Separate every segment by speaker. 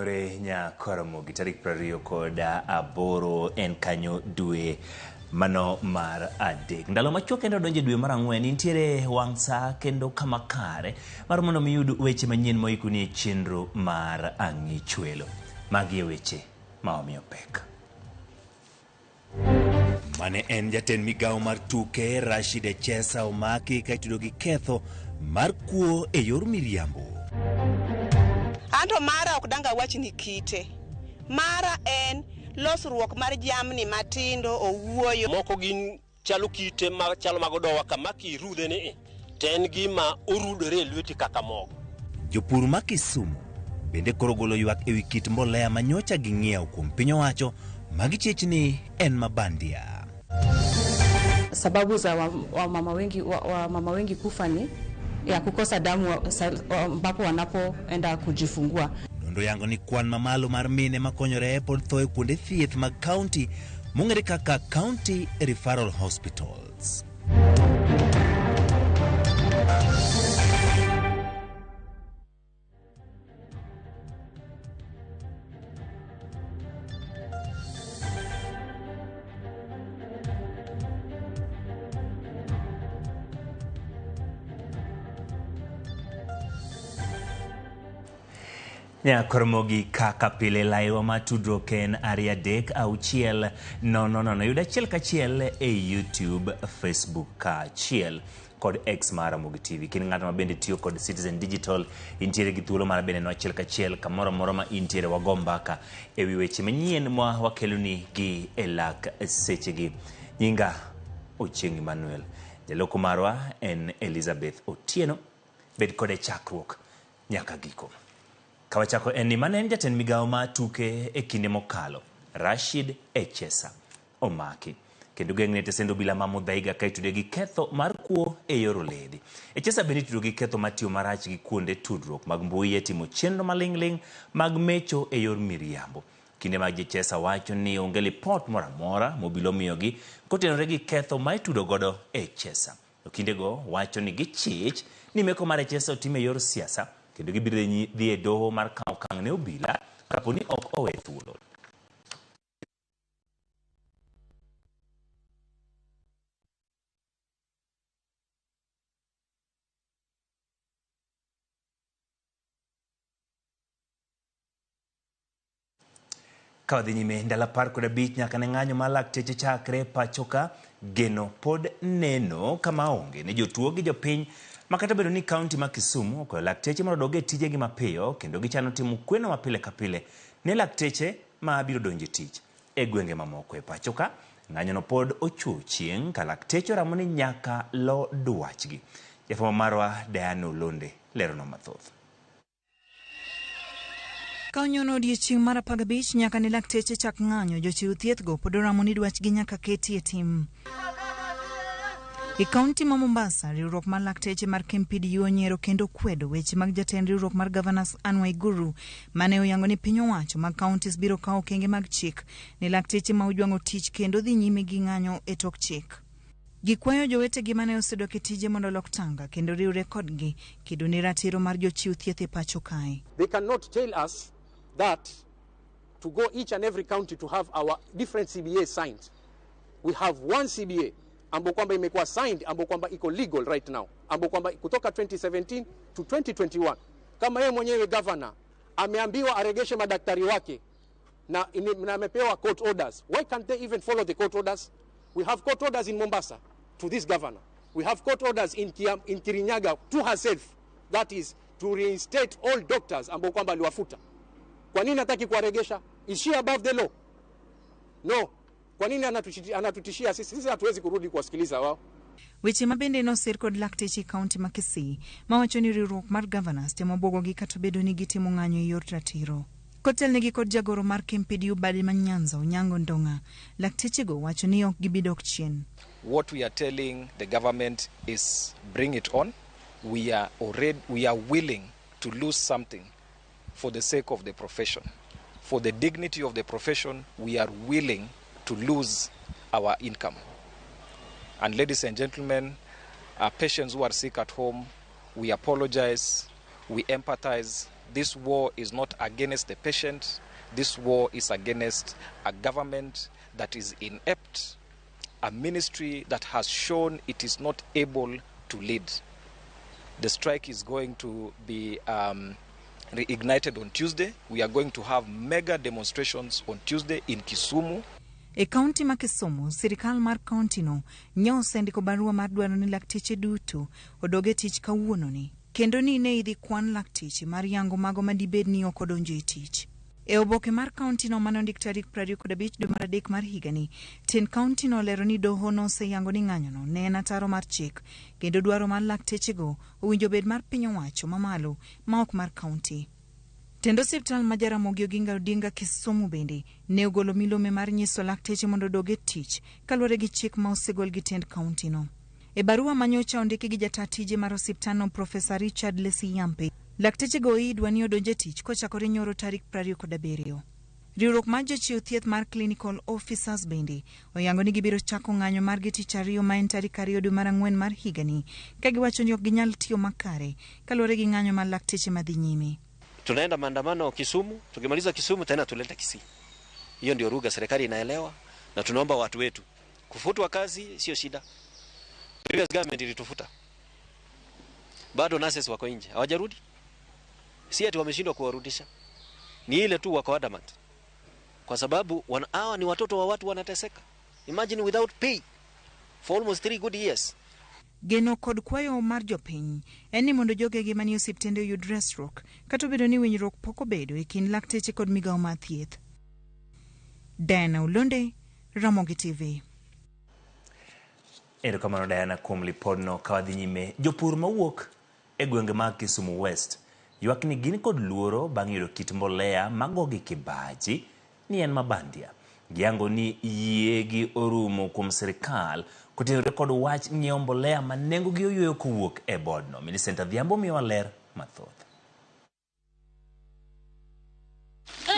Speaker 1: Ore nya Ramogi tarik 28 en kanyo dwe mano mar adek. Ndalo machuok kendo donje dwe mar ang'wen intiere wang' sa kendo kama kare mar mondo miyud weche manyien moikuni chenro mar ang'ichwelo. Magi weche ma omiyo pek. Mane en jatend migao mar tuke Rashid Echesa omaki ka itudo gi ketho mar kuo e yor miriambo.
Speaker 2: Anto mara ok danga wach ni kite. Mara en losruok mar jamni matindo owuoyo.
Speaker 3: Moko gin chalo kite ma chalo magodowa kama kirudhe ni ten gima orudore lweti kaka mogo.
Speaker 1: Jopur ma Kisumu bende koro golo ywak ewi kit mbolea manyocha ging'iewo kuom piny owacho magichich ni en mabandia.
Speaker 4: Sababu za mama wengi kufa ni ya kukosa damu ambapo wanapoenda kujifungua.
Speaker 1: Nondo yango ni kwan mamalo mar mine makonyore pod thoe kuonde thieth mag county mong'ere kaka County Referral Hospitals. Nya Ramogi kaka pile laiwa matudruok en 3-6-0-0 yuda achiel kachiel e YouTube, Facebook kachiel kod X mar RamogiTV. Kin ng'ato ma bende tiyo kod Citizen Digital intiere gi thuolo mar bende no achiel kachiel kamoro moro ma intiere wago mbaka ewi weche manyien ma wakeloni gi elak sechegi. Nyinga Ochieng Emmanuel, jaloko marwa en Elizabeth Otieno. Bed kode chakruok nyaka giko. Kawachako en ni mane en jatend migao ma tuke e kinde mokalo Rashid Echesa omaki kendo geng'ne tesendo bila mamudhaiga ka itude gi ketho mar kuo e yor oledhi. Echesa bende itudo gi ketho matiyo marach gi kuonde tudruok mag mbui e timo chenro maling'ling mag mecho e yor miriambo. Kinde mag Echesa wacho ni onge lipot moro amora mobilo miyogi kotenore gi ketho ma itudo godo Echesa. Kindego wacho ni gichich ni meko mar Echesa otime e yor siasa kendo gibiro dhi e doho mar kawo okang' ne obila kapo ni ok owe thuolo. Kawadhi nyime ndalo 15 nyaka ne ng'anyo mar lakteche chakre pachoka, geno pod neno kama onge ne jotuo gi jopiny makata bedo ni kaunti ma Kisumu okwayo lakteche mondo odog e tijegi mapiyo kendo gichano timo kweno mapile ka pile ne lakteche ma biro donjo e tich e gwenge mamoko e pachoka. Ng'anyono pod ochuo chieng' ka lakteche ramo ni nyaka lo dwachgi. Jafwambo marwa Diana Olonde lerono mathoth.
Speaker 5: Kaunyono odiechieng' mar 15 nyaka ne lakteche chak ng'anyo, jochiw thieth go pod ramo ni dwachgi nyaka keti e tim. E kaunti ma Mombasa, riwruok mar lakteche mar KMPDU onyiero kendo kwedo weche mag jatend riwruok mar Governors Migori mane oyango ni piny owacho mag counties biro kawo okenge mag chik ne lakteche ma ojwang'o tich kendo dhi nyime gi ng'anyo e tok chik. Gikwayo jowetegi mane osedok e tije mondo olok tanga kendo riwre kodgi kedo ne ratiro mar jochiw thieth e pacho kae.
Speaker 6: They cannot tell us that to go each and every county to have our different CBA signed. We have one CBA ambapo kwamba imekuwa signed, ambapo kwamba iko legal right now, ambapo kwamba kutoka 2017 to 2021. Kama yeye mwenyewe governor ameambiwa aregeshe madaktari wake na amepewa court orders, why can't they even follow the court orders? We have court orders in Mombasa to this governor. We have court orders in Kirinyaga to herself, that is to reinstate all doctors ambao kwamba aliwafuta. Kwa nini hataki kuwaregesha? Is she above the law? No. Kwa nini anatutishia sisi? Sisi hatuwezi kurudi kuwasikiliza wao.
Speaker 5: Weche mabende no sir kod lakteche kaunti ma Kisii mawacho ni riwruok mar Governors temo bwogogi kata bedo ni gitimo ng'anyo e yor ratiro. Kotelnegi kod jagoro mar KMPDU Badi Manyanza Onyango Ndonga, lakteche go wacho ni ok gibidok chien.
Speaker 7: What we are telling the government is bring it on. We are willing to lose something for the sake of the profession. For the dignity of the profession, we are willing to lose our income. And ladies and gentlemen, our patients who are sick at home, we apologize, we empathize, This war is not against the patient. This war is against a government that is inept, a ministry that has shown it is not able to lead. The strike is going to be reignited on Tuesday. We are going to have mega demonstrations on Tuesday in Kisumu.
Speaker 5: E kaunti ma Kisumu, sirikal mar kaunti no nyo osendiko barua mar dwaro ni lakteche duto odoge tich kawuononi, kendo ni ne idhi kwan lakteche mar yango mago madibed ni ok odonjo e tich. E oboke mar kaunti no manondik tarik 25 dwe mar adek mar higani, tin kaunti no lero ni doho no oseyango ni ng'anyono ne en ataro mar chik, kendo dwaro mar lakteche go owinjo bed mar piny owacho mamalo ma ok mar kaunti. Tendo osiptal ma Ramogi Oginga Odinga Kisumu bende ne ogolo milome mar nyiso lakteche mondo odoge tich kaluwore gi chik ma osegol gi tend kaunti no. E barua manyocha ondiki gi jata tije mar osiptal no Profesa Richard Lesiyampe, lakteche go idwa ni odonje tich kochakore nyoro tarik 27. Riwruok mar jochiw thieth mar Clinical Officers bende oyango ni gibiro chako ng'anyo mar tich ariyo ma en tarik 2 dwe mar 4 mar higani, ka giwacho ni ok ginyal tiyo makare kaluwore gi ng'anyo mar lakteche madhi nyime.
Speaker 3: Tunaenda maandamano Kisumu, tukimaliza Kisumu tena tuleta Kisii. Hiyo ndio lugha serikali inaelewa, na tunaomba watu wetu kufutwa kazi sio shida. Previous government ilitufuta. Bado nurses wako nje, hawajarudi. Si ati wameshindwa kuwarudisha. Ni ile tu wako adamant. Kwa sababu hawa ni watoto wa watu wanateseka. Imagine without pay for almost 3 good years.
Speaker 5: Geno kod kwayo mar jopiny en ni mondo jogegi manie osiptende oyud resruok, kata obedo ni winjruok pok obedo e kind lakteche kod migawo mar thieth. Diana Ulonde, Ramogi TV.
Speaker 1: Erokamano Diana kuom lipodno. Ka wadhi nyime, jopur mawuok e gwenge mag Kisumu West ywak ni gin kod luoro bang' yudo kit mbolea magogi kibaji ni en mabandia. Giyango ni yiegi orumo kuom sirikal kotenore kod wach ng'iewo mbolea ma nengogi oyueyo kowuok e bodno. Millicent Adhiambo miyowa ler mathoth.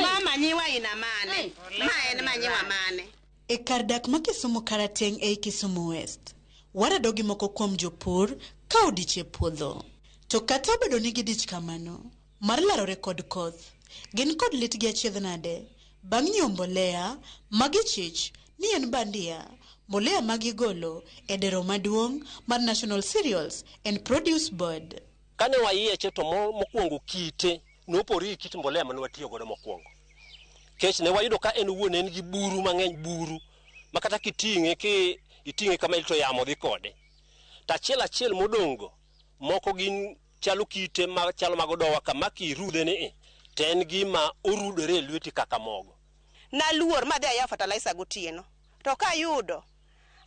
Speaker 2: Mama nyiwa ina mane? Ma en manyiwa mane?
Speaker 8: E kar dak ma Kisumu Karateng e Kisumu West, waradogi moko kuom jopur ka odiche puodho. To kata obedo ni gidich kamano, mar larore kod koth, gin kod lit gi achiedh nade bang' nyiewo mbolea magichich ni en bandia, mbolea magigolo e dero maduong' mar National Cereals and Produce Board.
Speaker 3: Kane wayieche to mokwongo kite nopori kit mbolea mane watiyo godo mokwongo. Kech ne wayudo ka en wuon en gi buru mang'eny, buru makata iting'e kama ilito yamo dhi kode. Tachiel modongo moko gin chalo kite chalo magodowa kama kirudhe ni to en gima orudore lweti kaka mogo.
Speaker 2: Naluor madhi aya fertilizer gotieno. To ka yudo,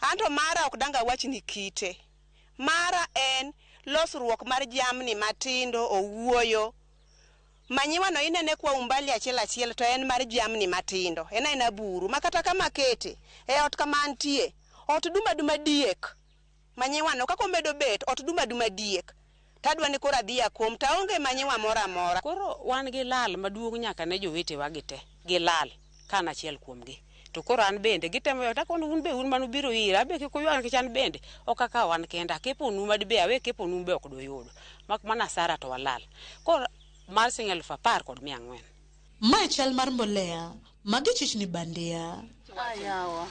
Speaker 2: anto mara ok danga wach ni kite. Mara en losruok mar jamni matindo owuoyo. Manyiwa no inene kwa umbali achiel to en mar jamni matindo. Ena buru makata kama kete e ot kama antie. Ot duma diek. Manyiwa no kako medo bet ot duma diek. Tadwa ni kora dhia kuom taonge manyiwa mora.
Speaker 9: Koro wan gi lal maduong' nyaka ne jowete wagite. Gi lal kana achiel kuomgi. To koro an bende gitemo yota kono un be un manu biro ira be kiko yuan kichan bende okaka wan kenda kepo nu madbe awe kepo nu be ok do yudo mak mana sara to walal koro mar singel fa par kod 400.
Speaker 8: Ma chal mar mbolea magichich ni bandia.
Speaker 9: Ayawa.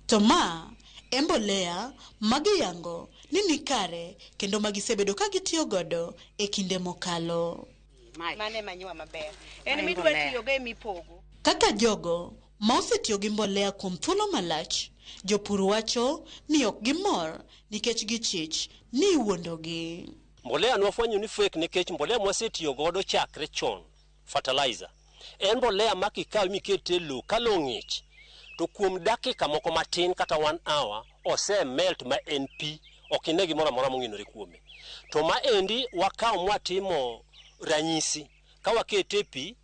Speaker 8: To ma embolea magiyango ni nikare kendo magisebedo ka gitiyo godo e kinde mokalo.
Speaker 2: Mane manyiwa maber. En midwa tiyo go mipogo.
Speaker 8: Kaka jogo ma osetiyo gi mbolea kuom thuolo malach, jopur wacho ni ok gimor nikech gichich ni iwuondogi.
Speaker 3: Mbolea nwafwanyo ni fake nikech mbolea mwasetiyo godo chakre chon, fertilizer. En mbolea makikaw mikete lo kalo ng'ich. To kuom dakika moko matin kata 1 hour ose melt ma NP okine gimoro amora mong'inore kuome. To ma endi wakaw mwatimo ranyisi ka wakete pi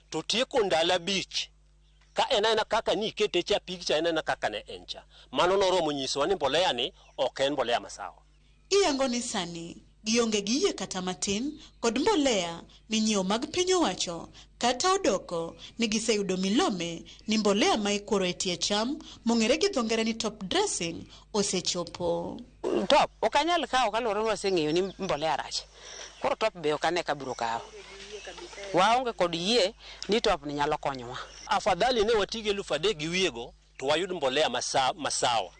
Speaker 3: to tieko ndala bich ka enana kaka ni kete cha pigcha enana kaka ne encha. Mano noromo nyiso ni mbolea ni ok en mbolea masawa.
Speaker 8: Iyango ni sani gionge giye kata matin kod mbolea minyiewo mag piny owacho kata odoko ni giseyudo milome ni mbolea ma ikworo e tie cham mong'ere gi dho ngere ni top dressing osechopo.
Speaker 9: Top okanyal kawo kaloro waseng'eyo ni mbolea rach. koro top be okane kabiro kawo waonge kod yie ni top ni nyalo konyowa.
Speaker 3: Afadhali ne watige 3,000 gi wiego to wayud mbolea masawa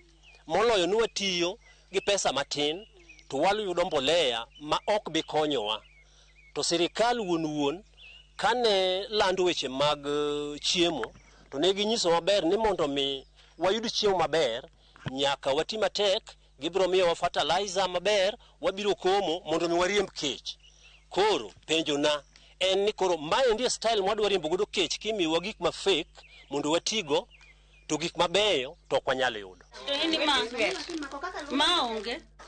Speaker 3: moloyo ni watiyo gi pesa matin to wayudo mbolea ma ok bi konyowa. To sirikal wuon kane lando weche mag chiemo to ne ginyiso maber ni mondo mi wayud chiemo maber nyaka wati matek, gibiro miyowa fertilizer maber, wabiro komo mondo mi wariemb kech. Koro penjo na en ni koro mae ndiye style mwadwa riembo godo kech kimiwa gik ma fake mondo watigo to gik mabeyo to ok wanyal yudo.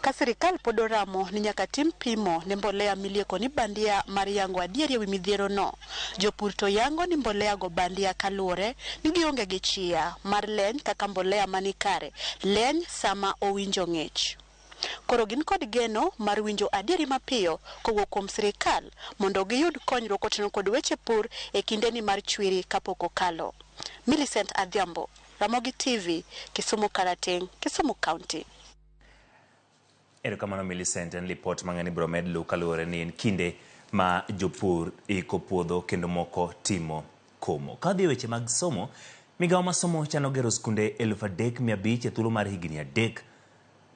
Speaker 8: Ka sirikal pod oramo ni nyaka tim pimo ni mbolea milieko ni bandia mar yango adieri ewi midhiero no. Jopur to yango ni mbolea go bandia kaluore ni gionge gi chia mar leny kaka mbolea manikare leny sama owinjo ng'ich. Koro gin kod geno mar winjo adieri mapiyo kowuok kuom sirikal mondo giyud konyruok kotenore kod weche pur e kindeni mar chwiri kapok okalo. Millicent Adhiambo, RamogiTV, Kisumu Karateng, Kisumu County.
Speaker 1: Erokamano Millicent, en lipot mang'ani biro med lu kaluwore ni en kinde ma jopur iko puodho kendo moko timo komo. Kadhi weche mag somo, migawo ma somo chano gero skunde 3,500 e thuolo mar higni 3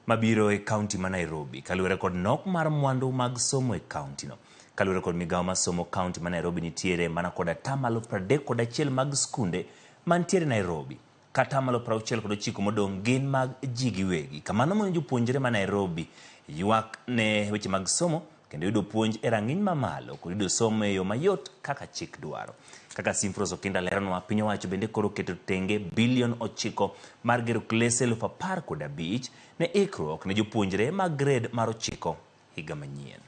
Speaker 1: mabiro e kaunti ma Nairobi kaluwore kod nok mar mwandu mag somo e kaunti no. Kaluwore kod migawo ma somo kaunti ma Nairobi nitiere mana kod 31% mag skunde mantiere Nairobi. Kata 69 modong' gin mag ji giwegi. Kamano mono jopuonjre ma Nairobi ywak ne weche mag somo kendo yudo puonj e rang'iny mamalo kod yudo somo e yo mayot kaka chik dwaro. Kaka Simfros Okinda leronwa, piny owacho bende koro keto tenge bilion 9 mar gero klese 15,000 ne ikruok ne jopuonjre mag grade mar 9 higa manyien.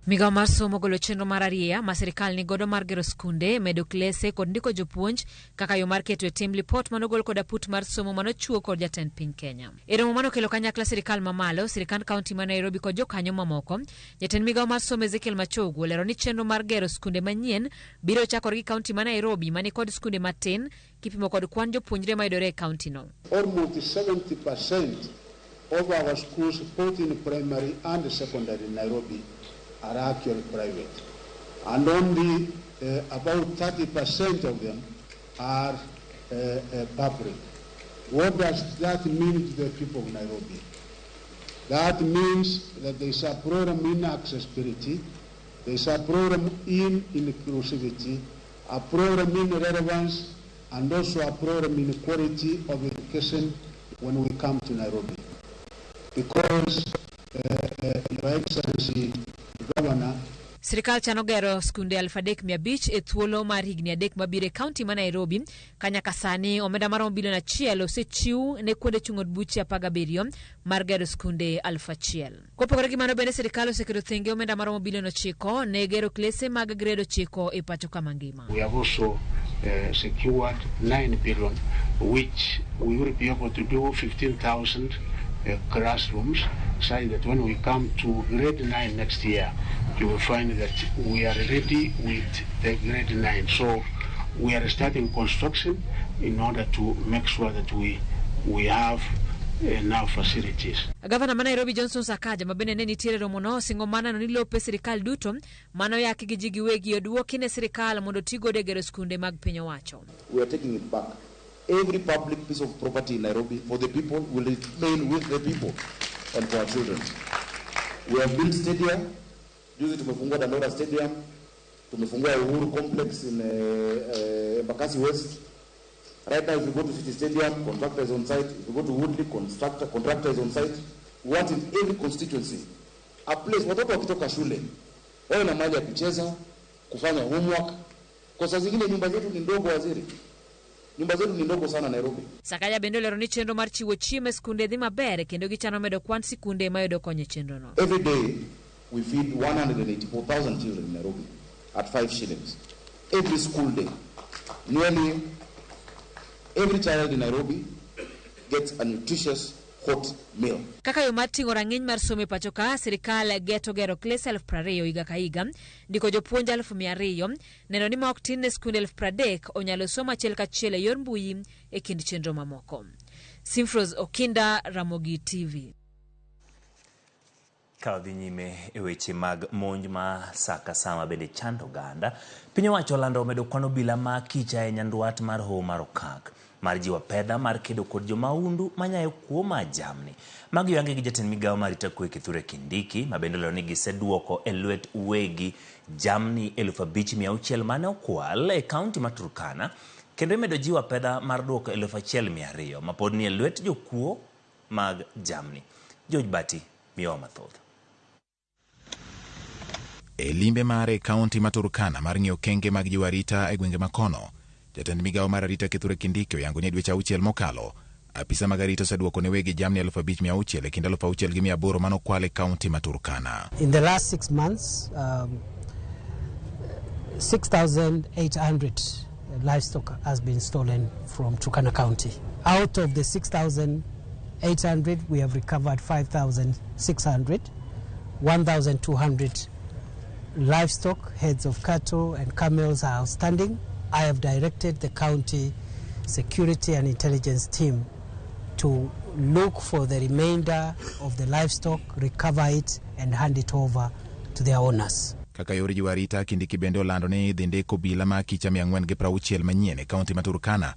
Speaker 10: Migawo mar somo golo chenro mar ariya ma sirikal ni godo mar gero skunde, medo klese kod ndiko jopuonj kaka yo mar keto e tim lipot manogol kod aput mar somo manochuo kod jatend piny Kenya. E romo manokelo kanyakla sirikal mamalo, sirikand kaunti ma Nairobi kod jokanyo mamoko, jatend migawo mar somo Ezekiel Machogu olero ni chenro mar gero skunde manyien biro chakore gi kaunti ma Nairobi mani kod skunde matin kipimo kod kwan jopuonjre mayudore e kaunti no.
Speaker 11: Almost 70% of our schools, both in primary and secondary in Nairobi, are actually private, and only about 30% of them are public. What does that mean to the people of Nairobi? That means that there is a problem in accessibility, there is a problem in inclusivity, a problem in relevance, and also a problem in quality of education when we come to Nairobi. Because, Your Excellency, Governor,
Speaker 10: Sirikal chano gero skunde 3,500 e thuolo mar higni 3 mabiro e kaunti ma Nairobi. Kanyaka sani omenda maromo bilion 1 osechiw ne kuonde chung' od buche 17 mar gero skunde 1,000. Kopogore gi mano bende sirikal oseketo thenge omenda maromo bilion 9 ne gero klese mag grade 9 e pacho kama ngima.
Speaker 11: we have also secured 9 billion, which we will be able to do 15,000 classrooms, such that when we come to grade 9 next year, you will find that we are ready with the grade 9. So we are starting construction in order to make sure that we have enough facilities.
Speaker 10: Gavana ma Nairobi Johnson Sakaja mabende ne nitiere romo no singo mana no ni lope sirikal duto mano yaki gi ji giwegi oduoki ne sirikal mondo tigo de gero skunde mag piny owacho.
Speaker 12: We are taking it back. Every public piece of property in Nairobi for the people will remain with the people and for our children. We have built stadium. Juzi tumefungua Dandora Stadium. Tumefungua Uhuru Complex in Embakasi West. Right now, if you go to City Stadium, contractor is on site. If you go to Woodley, contractor is on site. We want in every constituency a place watoto wakitoka shule wawe na mahali ya kucheza, kufanya homework. Kwa saa zingine nyumba zetu ni ndogo, waziri. Nyumba zetu ni ndogo sana Nairobi.
Speaker 10: Sakaja bende olero ni chenro mar chiwo chiemo skunde dhi maber kendo gichano medo kwan sikunde mayudo konyo chenro no.
Speaker 12: Every day we feed 184,000 children in Nairobi at 5 shillings. Every school day. Nearly every child in Nairobi gets a nutritious hot meal.
Speaker 10: Kaka yo mar ting'o rang'iny mar somo e pacho ka, sirikal geto gero klese 20,000 higa ka higa, ndiko jopuonj 200,000, neno ni ma ok tin ne skunde 30,000 onyalo somo achiel kachiel e yor mbui e kind chenro mamoko. Simfros Okinda, RamogiTV.
Speaker 1: Kadhi nyime e weche mag monj ma saka sama bende chando ganda. Piny owacho olando medo kwano bila ma kicha e nyanduat mar ho mar okak mar jiwa pedha mar kedo kod jomaundu manyayo kuoma jamni. Magi yange gi jatend migawo mar rita kwe Kithure Kindiki mabende lero ni giseduoko e lwet wegi jamni 5,600 mane okwal e kaunti ma Turkana kendo imedo jiwa pedha mar duoko 1,200 mapod ni e lwet jokuo mag jamni. George Bati miyo mathoth.
Speaker 13: E limbe mare kaunti ma Turkana mar ng'iyo kenge mag jiwa arita e gwenge makono, jatend migawo mar arita Kithure Kindiki oyango ni dweche 6 mokalo apisa mag arita oseduoko ne wegi jamni 5,600 e kind 6,800 manokwal e kaunti ma Turkana.
Speaker 14: In the last 6 months, 6,800 livestock has been stolen from Turkana County. Out of the 6,800, we have recovered 5,600, 1,200 livestock, heads of cattle and camels are outstanding. I have directed the county security and intelligence team to look for the remainder of the livestock, recover it and hand it over to their owners.
Speaker 13: Kaka yori jiwa arita, Kindiki bende olando ni dhi ndiko bila ma kicha 460 manyien e kaunti ma Turkana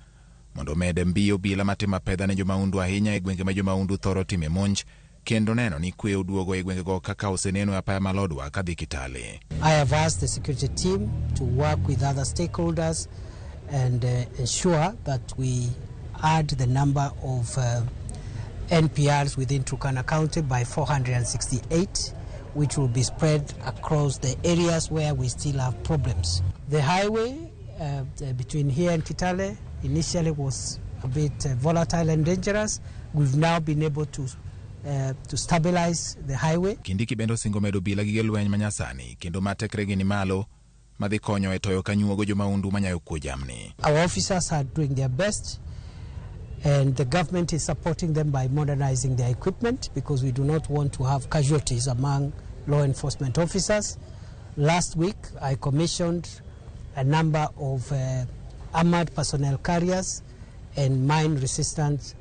Speaker 13: mondo med mbiyo bila matimo pedha ne jomaundu ahinya e gwenge ma jomaundu thoro time monj kendo neno ni kwe uduogo e gwenge go kaka oseneno apaya malodwa kadhi Kitale.
Speaker 14: I have asked the security team to work with other stakeholders and ensure that we add the number of NPRs within Turkana County by 468, which will be spread across the areas where we still have problems. The highway between here and Kitale initially was a bit volatile and dangerous. We've now been able to stabilize the highway.
Speaker 13: Kindiki bendo singo medo bila gige lweny manyasani kendo matekregi ni malo madhi konyo e toyo kanyuogo jomaundu manyayo kuo jamni.
Speaker 14: Our officers are doing their best and the government is supporting them by modernizing their equipment because we do not want to have casualties among law enforcement officers. Last week I commissioned a number of armored personnel carriers and mine-resistant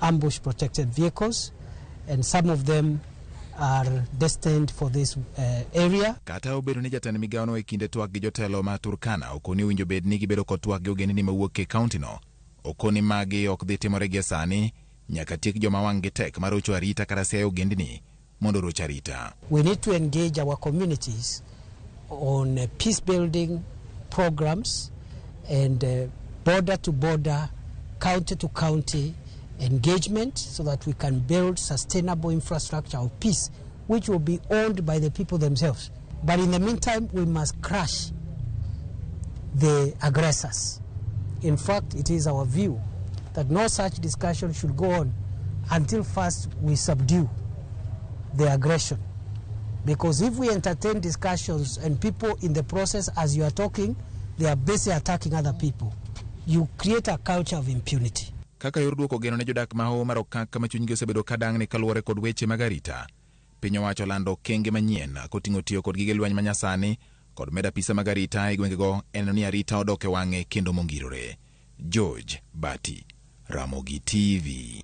Speaker 14: ambush-protected vehicles, and some of them are destined for this area.
Speaker 13: Kata obedo ni jatend migawo no e kinde twak gi jotelo ma Turkana okoni winjo bed ni gibedo kod twak gi ogendini mawuok e kaunti no, okoni magi ok dhi timore gi sani nyaka tiek joma wang' gi tek mar rocho arita kata siayo ogendini mondo roch arita.
Speaker 14: We need to engage our communities on peace building programs and border to border, county to county engagement so that we can build sustainable infrastructure of peace which will be owned by the people themselves. But in the meantime, we must crush the aggressors. In fact, it is our view that no such discussion should go on until first we subdue the aggression. Because if we entertain discussions and people in the process, as you are talking, they are busy attacking other people, you create a culture of impunity.
Speaker 13: Kaka yor duoko geno ne jodak maho mar okak kama chunygi osebedo kadang' ni kaluwore kod weche mag arita, piny owacho lando kenge manyien koting'o tiyo kod gige lweny manyasani kod med apisa mag arita e gwengego en ni arita odok e wang'e kendo mongirore. George Bati, Ramogi TV.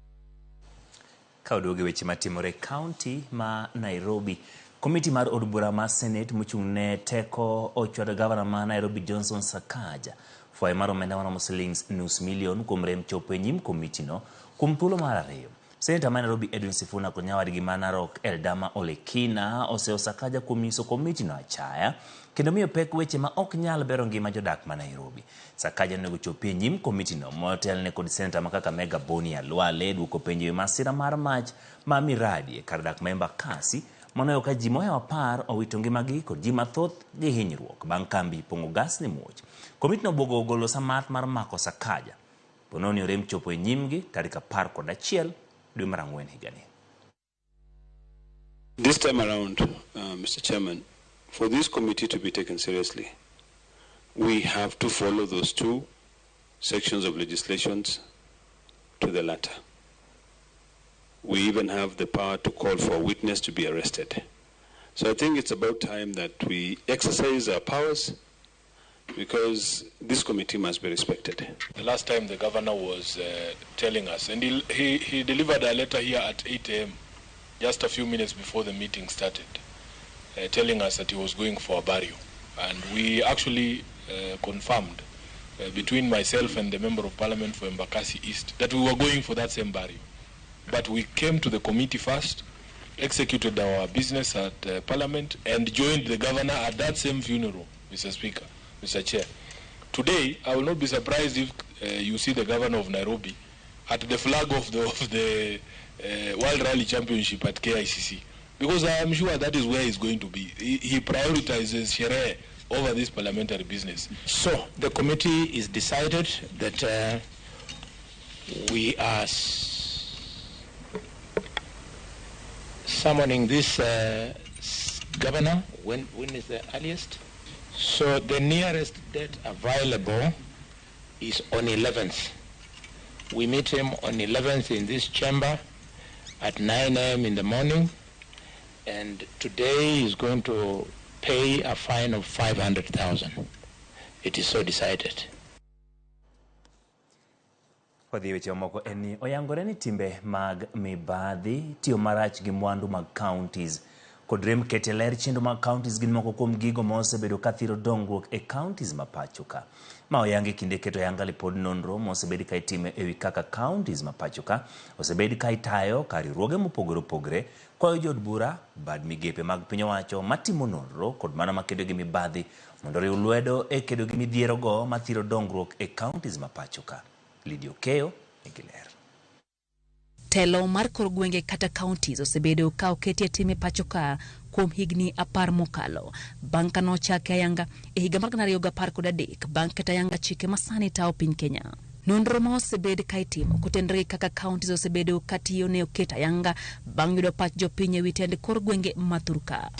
Speaker 1: Ka oduoge weche matimore kaunti ma Nairobi, komiti mar od bura ma Senate mochung'ne teko ochwado gavana ma Nairobi Johnson Sakaja fwayo mar omenda maromo shillings $500,000 kuom rem chopo e nyim komiti no kuom thuolo mar ariyo. Senator ma Nairobi Edwin Sifuna kod nyawadgi ma Narok Eldama Olekina oseo Sakaja kuom nyiso komiti no achaya kendo miyo pek weche ma ok nyal bero ngima jodak ma Nairobi. Sakaja nego chopi e nyim komiti no motelne kod Senator ma Kakamega Boni Alwale duoko penjo masira mar mach ma miradi e kar dak ma Embakasi manoyo ka ji mohewo apar owito ngimagi kod ji mathoth gi hinyruok bang' kambi pong'o gas ni muoch. Komiti no bogo ogolo samat mar mako Sakaja pononi orem chopo e nyimgi tarik 11 dwe mar Ang'wen higani.
Speaker 15: This time around, Mr. Chairman, for this committee to be taken seriously, we have to follow those two sections of legislations to the latter. We even have the power to call for a witness to be arrested. So I think it's about time that we exercise our powers because this committee must be respected.
Speaker 16: The last time the governor was telling us, and he delivered a letter here at 8 a.m. just a few minutes before the meeting started, telling us that he was going for a burial. And we actually confirmed between myself and the Member of Parliament for Embakasi East that we were going for that same burial. But we came to the committee first, executed our business at Parliament, and joined the governor at that same funeral, Mr. Speaker, Mr. Chair. Today, I will not be surprised if you see the governor of Nairobi at the flag of the World Rally Championship at KICC, because I am sure that is where he's going to be. He prioritizes Sherehe over this parliamentary business.
Speaker 17: So the committee is decided that we are summoning this governor. When is the earliest? So the nearest date available is on 11th. We meet him on 11th in this chamber at 9 a.m. in the morning, and today he's going to pay a fine of 500,000. It is so decided.
Speaker 1: Kodhi weche moko eni oyangore ni timbe mag mibadhi tiyo marach gi mwandu mag counties kod rem kete ler chenro mag counties gin moko kuom gigo mosebedo kathiro dongruok e counties mapachoka. Ma oyange kinde keto yanga lipod nonro mosebedi ka itime ewi kaka counties mapachoka osebedi ka itayo ka riwruoge mopogore opogore kwayo jod bura bad migepe mag piny owacho matimo nonro kod mana makedo gi mibadhi mondo riw lwedo e kedo gi midhiero go mathiro dongruok e counties mapachoka. Lidio Keo Egiler.
Speaker 18: Telo mar kor gwenge kata counties osebedo ka oketi e time pachoka kuom higni 10 mokalo. Banka no chake ayanga e higa mar 2013 banka tayanga chike masani tao piny Kenya. Nonro ma osebed ka itimo kotendre kaka counties osebedo katiyo ne oketa yanga bang' yudo pach jopiny ewi tend kor gwenge mathuruka.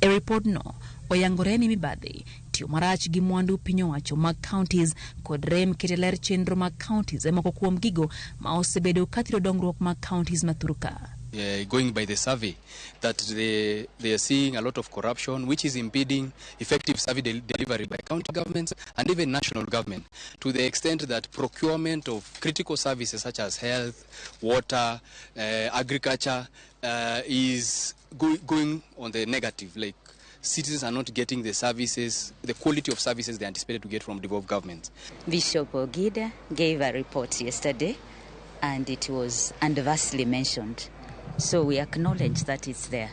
Speaker 18: E report no oyangore ni mibadhi tiyo marach gi mwandu piny owacho mag counties kod rem kete ler chenro mag counties moko kuom gigo ma osebedo kathiro dongruok mag counties mathuruka.
Speaker 19: Going by the survey that they are seeing a lot of corruption which is impeding effective service delivery by county governments and even national government, to the extent that procurement of critical services such as health, water, agriculture is going on the negative. Like citizens are not getting the services, the quality of services they anticipated to get from devolved governments.
Speaker 20: Bishop Ogida gave a report yesterday and it was adversely mentioned. So we acknowledge that it's there.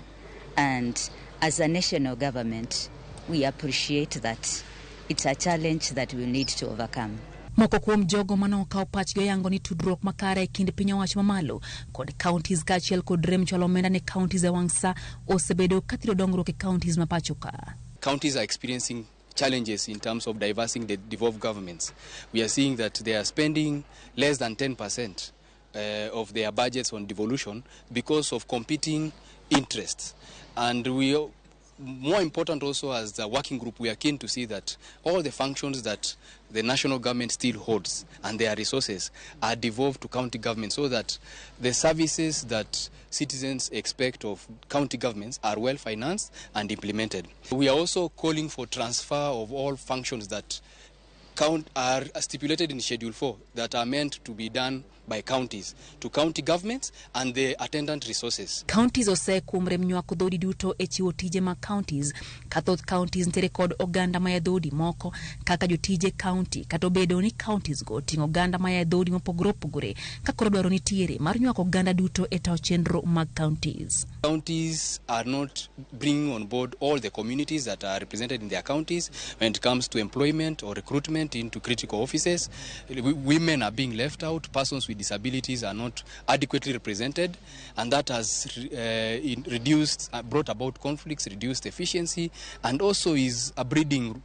Speaker 20: And as a national government, we appreciate that it's a challenge that we need to overcome.
Speaker 18: Moko kuom jogo manokawo pachgi oyango ni tudruok makare e kind piny owacho mamalo kod counties kaachiel kod rem chwalo omenda ne counties e wang' sa osebedo kathiro dongruok e counties mapachoka.
Speaker 19: Counties are experiencing challenges in terms of diversing the devolved governments. We are seeing that they are spending less than 10% of their budgets on devolution because of competing interests. And more important also, as the working group, we are keen to see that all the functions that the national government still holds and their resources are devolved to county government, so that the services that citizens expect of county governments are well financed and implemented. We are also calling for transfer of all functions that are stipulated in Schedule 4 that are meant to be done by counties to county governments and the attendant resources.
Speaker 18: Counties ose kumre mnyuako dhodi duto e chiwo tije ma counties. Kathoth counties ntere kod oganda maya dhodi moko kaka jotije county kato bedo ni counties go tingo oganda maya dhodi mopogore opogore kakoro dwaro nitiere mar nyuako oganda duto e tao chenro mag counties.
Speaker 19: Counties are not bringing on board all the communities that are represented in their counties when it comes to employment or recruitment into critical offices. Women are being left out, persons with disabilities are not adequately represented, and that has brought about conflicts, reduced efficiency, and also is a breeding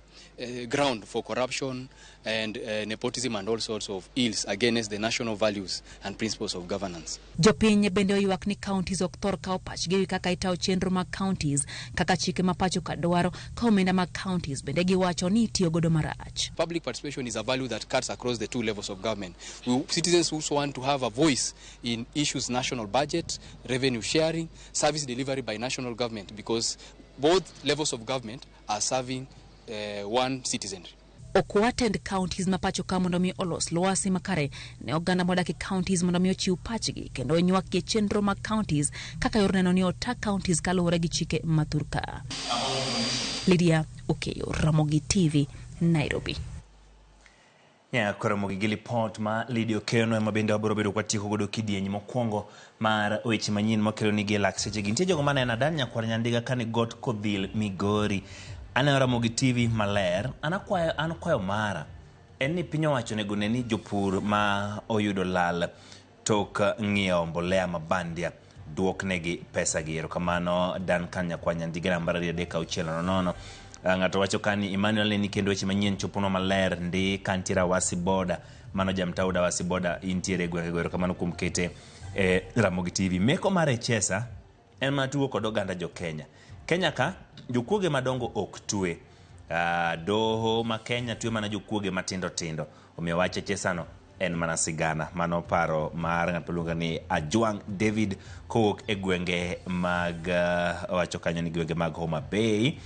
Speaker 19: ground for corruption and nepotism and all sorts of ills against the national values and principles of governance.
Speaker 18: Jopiny bende oyuak ni counties ok thor kawo pachgi kaka itao chenro mag counties kaka chike mapachoka dwaro ka omenda mag counties bende giwacho ni itiyo godo marach.
Speaker 19: Public participation is a value that cuts across the two levels of government. Citizens also want to have a voice in issues national budget, revenue sharing, service delivery by national government, because both levels of government are serving one citizenry.
Speaker 18: ok watend counties ma pacho ka mondo mi olos lwasi makare ne oganda modak e counties mondo mi ochiw pachgi kendo onywak e chenro mag counties kaka yor neno ni ota counties kaluwore gi chike mathurka. Lydia Okeyo, Ramogi TV, Nairobi.
Speaker 1: Ramogi gi lipot ma Lydia Okeyo no ema bende wabiro bedo kwatieko godo kidieny mokwongo mar weche manyien mokelo nigi lak seche gi. Nitie jogo mane na dan nyakwar nyandiga kane got kodhil Migori. Ana Ramogi TV maler, an kwayo mara en ni piny owacho nego ne ni jopur ma oyudo lal tok ng'iewo mbolea mabandia duok negi pesa gi. Erokamano Dan kan nyakwar nyandiga namba 3 ng'ato wacho kani Emmanuel ni kendo weche manyien chopono maler ndi kantira wasi boda mano jamtauda wasi boda intiere gwenge. Erokamano kuom kete Ramogi TV. Meko mare chesa en matuo kod oganda jo Kenya. Kenya ka jokuoge madongo ok tue. Doho ma Kenya tue mana jokuoge matindo tindo. Omiyo wache chesano en mana sigana. Mano paro mar ng'at pelunga ni Ajwang David kowok e gwenge mag wacho kanyo ni gwenge mag Homa Bay.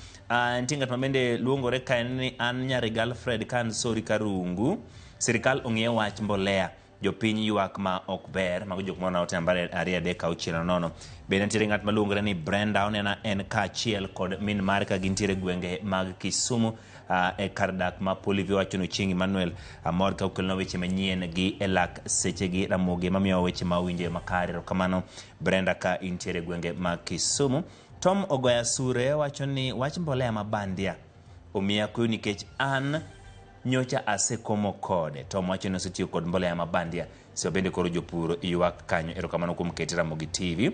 Speaker 1: Nitie ng'at mabende luongore ka ni an Nyarigal Fred kan sori karungu. Sirikal ong'iew wach mbolea. Jopiny ywak ma ok ber mago jok mona ote namba 2 bende nitiere ng'at maluongore ni Brenda onena en kaachiel kod min mar ka gintiere gwenge mag Kisumu e kar dak ma Polivi wacho no Chieng' Emmanuel amor ka okelno weche manyien gi elak seche gi Ramogi mamiyo weche ma winje makare. Kamano Brenda ka intiere gwenge mag Kisumu. Tom Ogoya Sure wacho ni wach mbolea mabandia omiya kuyo nikech an nyocha asekomo kode. Tom wacho ni osetiyo kod mbolea mabandia sio bende koro jopur ywak kanyo. Erokamano kuom kete Ramogi TV.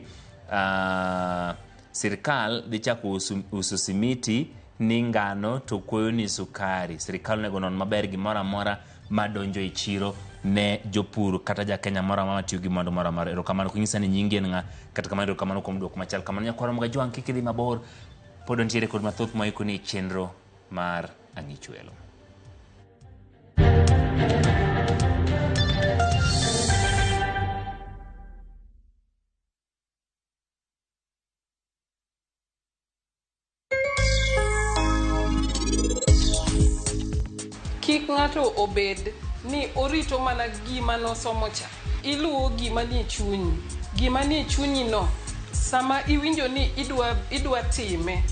Speaker 1: Sirikal dhi chako uso simiti ni ngano to kuoyo ni sukari. Sirikal nego non maber gimoro amora madonjo e chiro ne jopur kata ja Kenya moro amora tiyo gi mondo moro amora. Erokamano kunyisa ni nyingi en ng'a kata kamano. Erokamano kuom duoko machal kamano. Nyakwaro mga Jwang kik idhi mabor pod ntiere kod mathoth moiko ni chenro mar Ang'ichwelo.
Speaker 21: Kik ng'ato obed ni orito mana gima nosomo cha. Iluwo gima nie chunyi. Gima nie chunyi no. Sama iwinjo ni idwa time.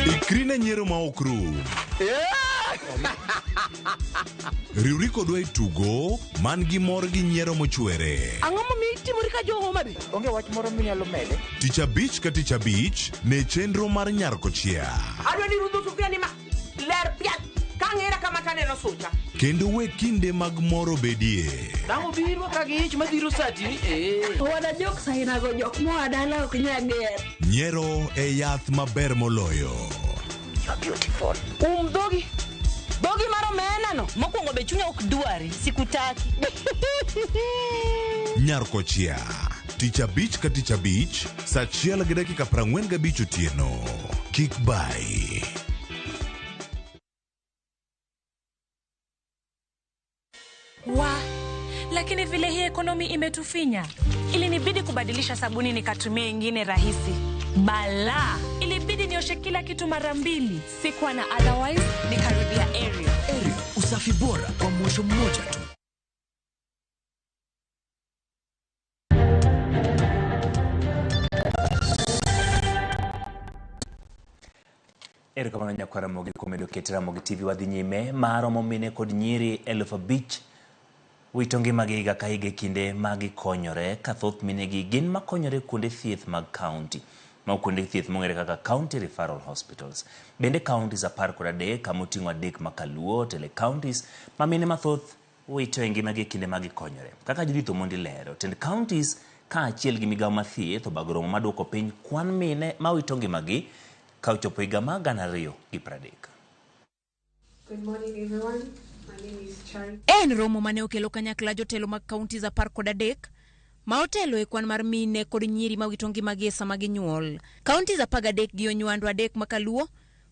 Speaker 22: Ikrine nyiero ma okru. Riuri kodwa e tugo man gi mor gi nyiero mochwere.
Speaker 23: Ang'o momiyo itimori ka jo Homa Bay? Onge wach moro minyalo mede.
Speaker 22: Tich abich ka tich abich ne chenro mar Nyarkochia.
Speaker 23: Adwa ni rudho sufria ni ma ler piat ka ng'era kama taneno sucha.
Speaker 22: Kendo we kinde mag moro bedie.
Speaker 23: Dhano biro ka gi ich madhiro sati ni
Speaker 24: Wada jok saina go jok moa dala ok nyager.
Speaker 22: Nyiero e yath maber moloyo.
Speaker 23: You're beautiful. Dogi maro mena no.
Speaker 24: Mokwongo be chunya ok dwari, sikutaki.
Speaker 22: Nyarkochia. Tich abich ka tich abich, saa 1:45 otieno. Kik bai.
Speaker 25: Lakini vile hii ekonomi imetufinya, ilinibidi kubadilisha sabuni nikatumia ingine rahisi. Bala, ilibidi nioshe kila kitu mara 2. Sikuwa na otherwise, nikarudia Ariel,
Speaker 26: usafi bora kwa mwosho mmoja tu.
Speaker 1: Erokamano nyakwara Ramogi kumedo kete Ramogi TV wadhi nyime maromo mine kod nyiri 5,000 wito ngimagi higa ka higa kinde magi konyore ka thoth minegi gin makonyore kuonde thieth mag county ma kuonde thieth mong'ere kaka county referral hospitals. Bende counties 13 kamoting'o 3 makaluo tele counties ma mine mathoth wito ngimagi kinde magi konyore. Kaka Judith Omondi lero, tend counties ka achiel gi migawo mathieth obagromo maduoko piny kwan mine ma wito ngimagi ka ochopo higa ma 2030.
Speaker 27: Good morning everyone. My name is Charity.
Speaker 18: En romo mane okelo kanyakla jotelo mag counties 13 ma otelo e kwan mar mine kod nyiri ma wito ngimagi sama ginyuol. Counties 13 gi onywando 3 makaluo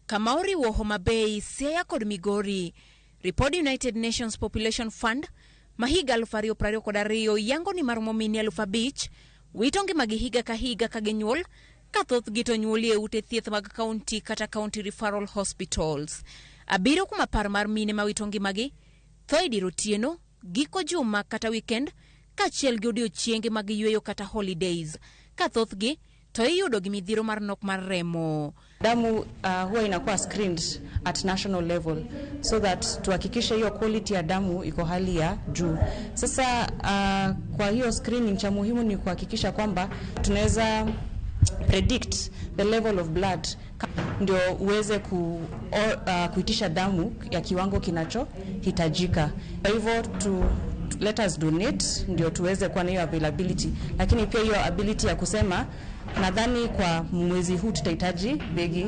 Speaker 18: kama oriwo Homa Bay, Siaya kod Migori. Report United Nations Population Fund Mahiga 2022 yango ni marumo mini 5,000 witongi magi higa ka higa ka genyuol kathoth gito nyuolie ute thieth mag county kata county referral hospitals. Abiro kuma par mar mine ma witongi magi thoidi rotieno giko juma kata weekend kachiel gi odiochienge mag yweyo kata holidays kathoth gi to iyudo gi midhiro mar nok mar remo.
Speaker 2: Damu huwa inakuwa screened at national level so that tuhakikishe hiyo quality ya damu iko hali ya juu. Sasa kwa hiyo screening cha muhimu ni kuhakikisha kwamba tunaweza predict the level of blood ndio uweze kuitisha damu ya kiwango kinachohitajika. Kwa hivyo let us donate ndio tuweze kuwa na hiyo availability, lakini pia hiyo ability ya kusema nadhani kwa mwezi huu tutahitaji begi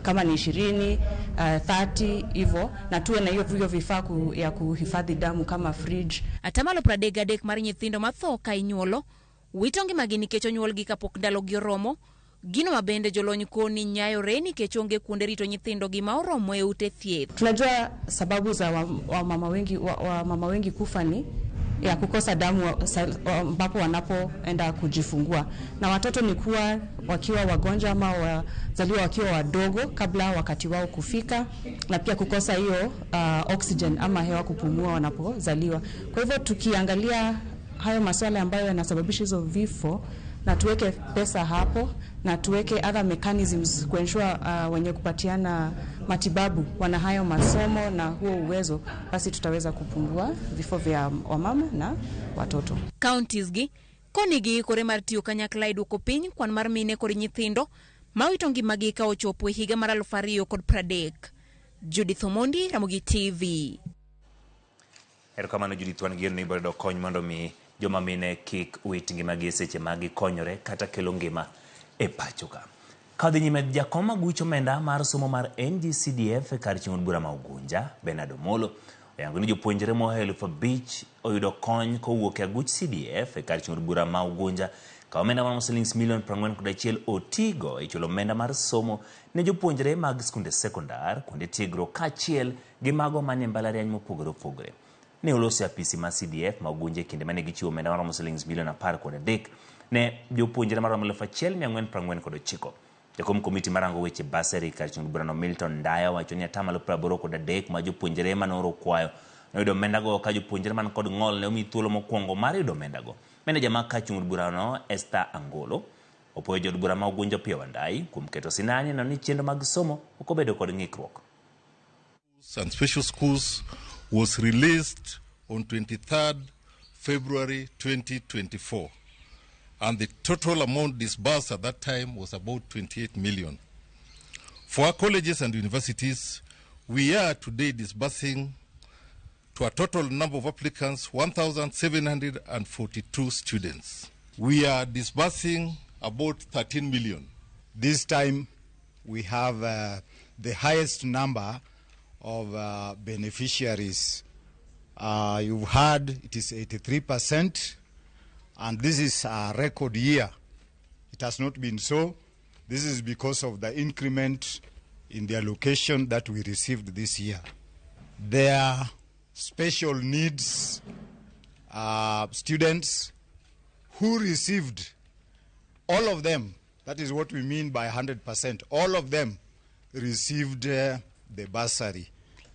Speaker 2: kama ni 20, 30 hivyo, na tuwe na hiyo vifaa ya kuhifadhi damu kama fridge.
Speaker 18: Atamalo pradega dek mar nyithindo matho ka inyuolo witongi magini kecho nyuol gi kapok ndalo gi romo gino mabende jolony koni nyayo reni kechonge kuonde rito nyithindo gi ma oromo e ute thieth.
Speaker 2: Tunajua sababu za mama wengi kufa ni ya kukosa damu ambapo wanapoenda kujifungua, na watoto ni kuwa wakiwa wagonjwa ama wazaliwa wakiwa wadogo kabla wakati wao kufika, na pia kukosa hiyo oxygen ama hewa kupumua wanapozaliwa. Kwa hivyo tukiangalia hayo masuala ambayo yanasababisha hizo vifo na tuweke pesa hapo na tuweke other mechanisms kuensure wenye kupatiana matibabu wana hayo masomo na huo uwezo, basi tutaweza kupungua vifo vya wamama na watoto.
Speaker 18: Counties gi konigi kore mar tiyo kanyakla iduoko piny kwan mar mine kod nyithindo ma witongi magi ka ochopo higa mar 2030. Judith Omondi, RamogiTV.
Speaker 1: Erokamano Judith, wan gi ni bodo kony mondo mi joma mine kik wit ngimagi seche magi konyore kata kelo ngima e pacho ka. Kadhi nyime jakom maguch omenda mar somo mar NGCDF kar chieng' od bura ma Ugunja, Bernard Omolo, oyango ni jopuonjre mohelufu 5,000 oyudo kony kowuok e aguch CDF kar chieng' od bura ma Ugunja ka omenda mar shillings milion 41 otigo e chulo omenda mar somo ne jopuonjre mag skunde sekondar, kuonde tiegruok kachiel gi mago manie mbalariany mopogore opogore. Ne olosi apisi ma CDF ma Ugunja kinde mane gichiwo omenda mar shillings milion 13 ne jopuonjre mar 1,449. Jakom komiti marango weche Bursary kar chieng' burano Milton Ndaya wacho ni atamalo 83 ma jopuonjre manoro kwayo noyudo omenda go ka jopuonjre man kod ng'ol ne omi thuolo mokwongo mar yudo omenda go. Meneja ma kar chieng' burano Esther Angolo opoyo jod bura ma Ugunja Pia Wandai kuom keto sinani no ni chenro mag somo ok obedo kod ng'ikruok.
Speaker 3: And special schools was released on 23rd February 2024. And the total amount disbursed at that time was about 28 million. For our colleges and universities, we are today disbursing to a total number of applicants 1,742 students. We are disbursing about 13 million.
Speaker 4: This time we have the highest number of beneficiaries. You've heard it is 83%. And this is a record year. It has not been so. This is because of the increment in the allocation that we received this year. There are special needs students who received, all of them, that is what we mean by 100%, all of them received the bursary.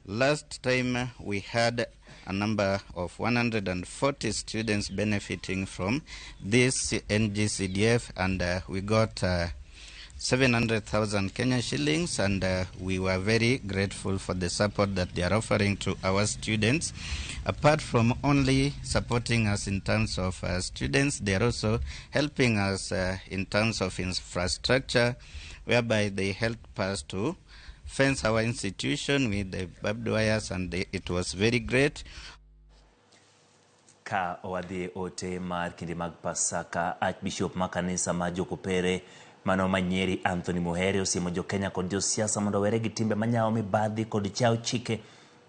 Speaker 5: Last time we had a number of 140 students benefiting from this NGCDF, and we got 700,000 Kenya shillings, and we were very grateful for the support that they are offering to our students. Apart from only supporting us in terms of students, they are also helping us in terms of infrastructure, whereby they help us to fence our institution with the barbed wires, and it was very great.
Speaker 1: Ka owadhi ote mar kinde mag Pasaka, Archbishop makanisa ma Jokopere mano Manyeri Anthony Muhere osiemo jo Kenya kod jo siasa mondo were gi timbe manyawo mibadhi kod chao chike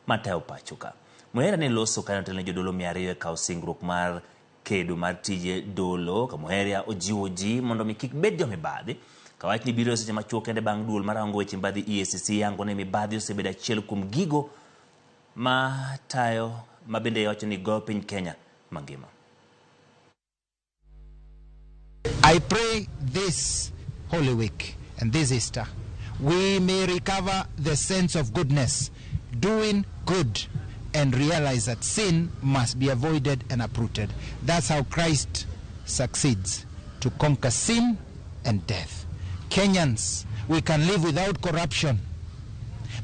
Speaker 1: matayo pachoka. Muhere ne loso kanyo tele jodolo 200 ka singruok mar kedo mar tije dolo ka Muhere ojiwo ji mondo mi kik bed jo mibadhi. Kawach ni biro seche machuok kende bang' duol marango weche mbadhi EACC yango ne mibadhi osebedo achiel kuom gigo ma tayo mabende wacho ni go piny Kenya mangima.
Speaker 6: I pray this Holy Week and this Easter we may recover the sense of goodness, doing good, and realize that sin must be avoided and uprooted. That's how Christ succeeds to conquer sin and death. Kenyans, we can live without corruption,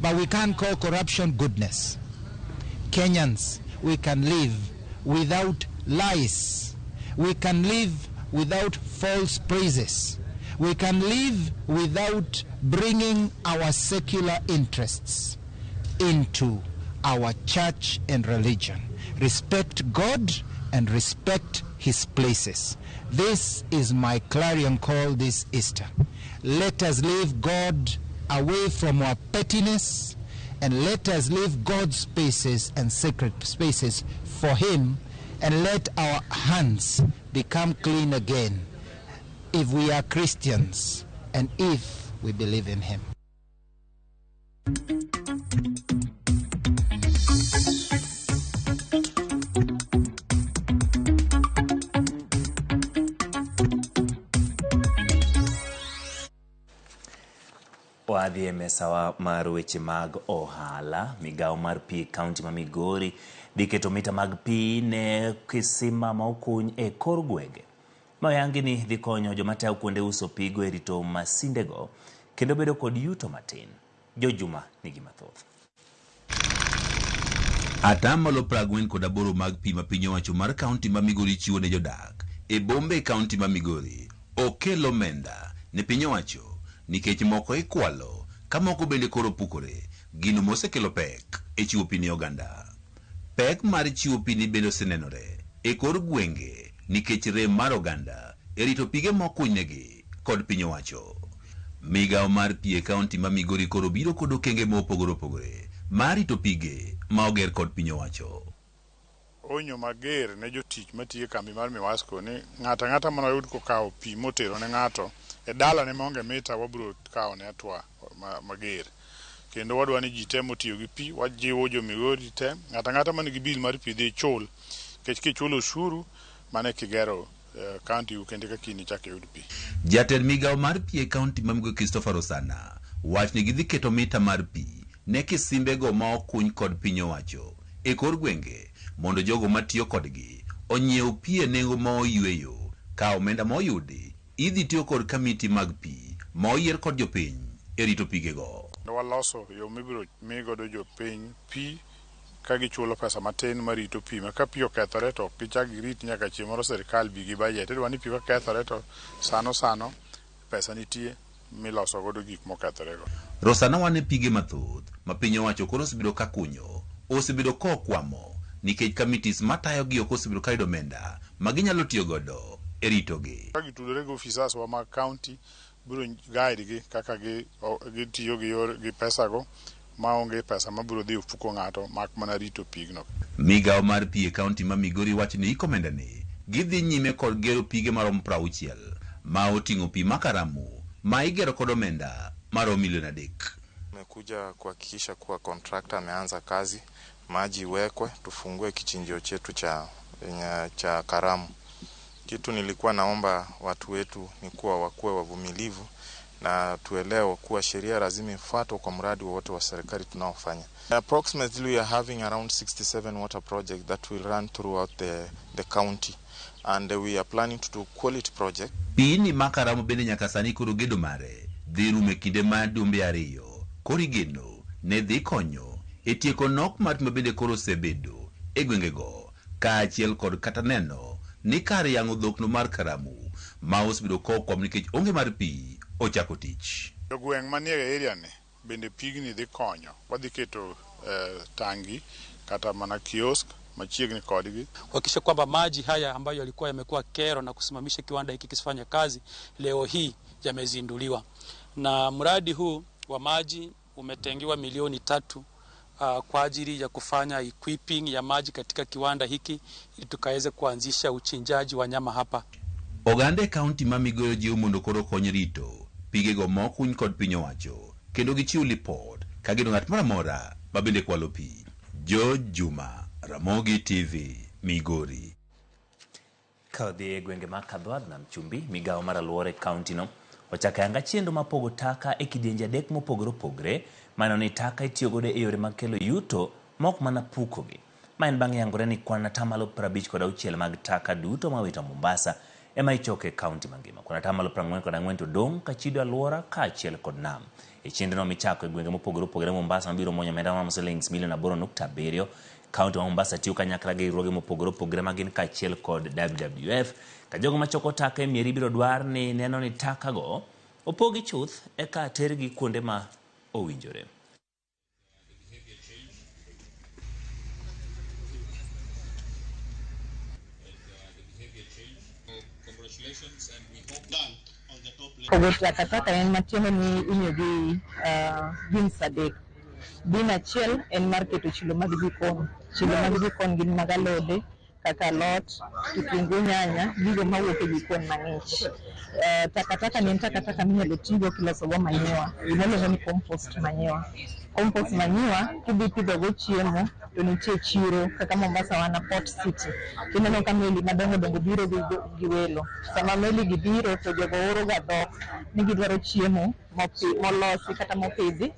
Speaker 6: but we can't call corruption goodness. Kenyans, we can live without lies. We can live without false praises. We can live without bringing our secular interests into our church and religion. Respect God and respect his places. This is my clarion call this Easter. Let us leave God away from our pettiness, and let us leave God's spaces and sacred spaces for him, and let our hands become clean again if we are Christians and if we believe in him.
Speaker 1: Wadhi mesawa mar weche mag ohala. Migao mar pi kaunti ma Migori diketo mita mag pi ne kisima ma okuny e kor gwenge. Mayangi ni dhi konyo joma tayo kuonde uso pigo e rito masindego kendo bedo kod yuto matin. Jojuma nigi mathoth.
Speaker 22: Atamalo 48 mag pi ma piny owacho mar kaunti ma Migori chiwo ne jodak e bombe kaunti ma Migori okelo omenda ne piny owacho nikech moko ikwalo ka moko bende koro pukore. Gino mosekelo pek e chiwo pi ne oganda. Pek mar chiwo pi ni bende osenenore e kor gwenge nikech rem mar oganda e rito pige mokunynegi kod piny owacho. Migao mar pi e kaunti ma Migori koro biro kod okenge mopogore opogore mar rito pige ma oger kod piny owacho.
Speaker 7: Onyo mager ne jotich matiyo kambi mar Miwasco ni ng'ata mano yud kokawo pi motero ne ng'ato e dala ne monge mita wabro kawo ne atwa mager. Kendo wadwa ni ji temo tiyo gi pi, wajiwo jo Migori tem ng'ata man gi bil mar pi dhi chul kech kichulo ushuru mane kigero county ukende ka kini chake yud pi.
Speaker 22: Jatend migao mar pi e kaunti ma Migori Christopher Osana wach ni gidhi keto mita mar pi ne kisimbe go ma okuny kod piny owacho e kor gwenge mondo jogo matiyo kodgi onyiew pi e nengo ma oyweyo. Ka omenda ma oyudi idhi tiyo kod kamiti mag pi ma oyier kod jopiny e rito pigego.
Speaker 7: Waloso yo mibiro migodo jopiny pi ka gichulo pesa matin marito pi ma ka pi okethore to kichak girit nyaka chieng' moro sirkal bi gi budget. Idwa ni pi kokethore to sano pesa nitie miloso godo gik mokethore go.
Speaker 22: Rosana wane pige mathoth ma piny owacho koro osebedo ka kunyo osebedo kokwamo nikech kamitis matayo gi ok osebedo ka yudo omenda ma ginyalo tiyo godo e ritogi.
Speaker 7: Ka gitudore gi ofisas wa mag county biro guide gi kaka gitiyo gi pesa go maonge pesa mabiro dhi ofuko ng'ato mak mana rito pigno.
Speaker 22: Migao mar pi e kaunti ma Migori wacho ni ikomenda ni gidhi nyime kod gero pige marom 60 ma oting'o pi makaramu ma igero kod omenda marom milioni 3.
Speaker 8: Tumekuja kuhakikisha kuwa contractor ameanza kazi, maji iwekwe, tufungue kichinjio chetu cha Karamu. Kitu nilikuwa naomba watu wetu ni kuwa wakuwe wavumilivu na tuelewe kuwa sheria lazima ifuatwe kwa mradi wote wa serikali tunaofanya. Approximately we are having around 67 water projects that will run throughout the county, and we are planning to do quality project.
Speaker 22: Pini makaramu bende nyaka sani koro gedo mare dhi rume kinde mar dumbe 2. Kori geno ne dhi konyo e tieko nok mat mabende koro osebedo e gwengego kaachiel kod kata neno ni kar yang'o dhokno mar Karamu ma osebedo kokwam nikech onge mar pi ochako tich.
Speaker 7: Jogweng' manie area ne bende pigni dhi konyo. Wadhi keto tangi kata mana kiosk machiegni kodgi
Speaker 9: kuhakikisha kwamba maji haya ambayo yalikuwa yamekuwa kero na kusimamisha kiwanda hiki kisifanye kazi leo hii yamezinduliwa. Na mradi huu wa maji umetengiwa milioni 3 kwa ajili ya kufanya equipping ya maji katika kiwanda hiki ili tukaweze kuanzisha uchinjaji wa nyama hapa.
Speaker 22: Ogande kaunti ma Migori jiwo mondo koro kony rito pigego mokuny kod piny owacho kendo gichiw lipot ka gino ng'at moro amora ma bende kwalo pi. Jojuma, Ramogi TV, Migori.
Speaker 1: Kaudhi gwenge makadhwad na mchumbi migao mara luore county no ochakayanga chiendo mapogo taka ekidienja dek mopogore opogre mano ni taka itiyogodo e yore makelo yuto mok mana pukogi. Maen bang' yangore ni kwan atamalo 56 mag taka duto mawito Mombasa ema ichoke county mangima. Kwan atamalo 44 to dong kachido aluora kaachiel kod nam. E chiendo no michako e gwenge mopogore opogre Mombasa mabiro monyo omenda ma shillings milion 8.7. County wa Mombasa tiyo kanyakla gi riwruoge mopogore opogre magin kaachiel kod WWF ka jogo machoko taka e mieri biro dwar ni neno ni taka go opogi chuth eka tergi kuonde ma owinjore.
Speaker 10: Pogo taka en matiende ni inyogi bin sadek. Bin achiel en mar keto chilo mag jikon. Chilo mag jikon gin mag alode, kaka alot, kitungu, nyanya, gigo mawuok e jikon mang'ich. Takataka ni en takataka minyalo tigo kiloso go manyiwa. Iluongo ni compost manyiwa. Compost manyiwa kidhi pidhogo chiemo to nitie chiro kaka Mombasa wana port city. Kineno ka meli madongo dongo biro gi welo. Sama meli gi biro to jogo oro ga dhok ni gidwaro chiemo molosi kata mopidhi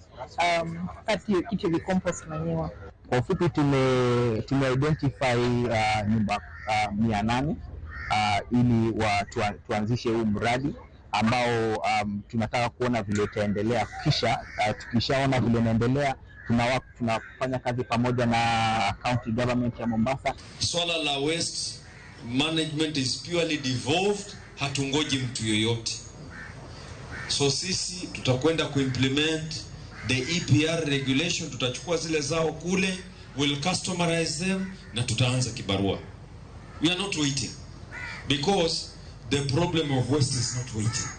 Speaker 10: kitiyo gi compost manyiwa.
Speaker 11: Kwa ufupi tume identify nyumba 800 ili tuanzishe huu mradi ambao tunataka kuona vile itaendelea. Kisha tukishaona vile inaendelea tunafanya kazi pamoja na county government ya Mombasa.
Speaker 12: Swala la waste management is purely devolved, hatungoji mtu yoyote. So sisi tutakwenda kuimplement the EPR regulation, tutachukua zile zao kule, will customarize them na tutaanza kibarua. We are not waiting because the problem of waste is not waiting.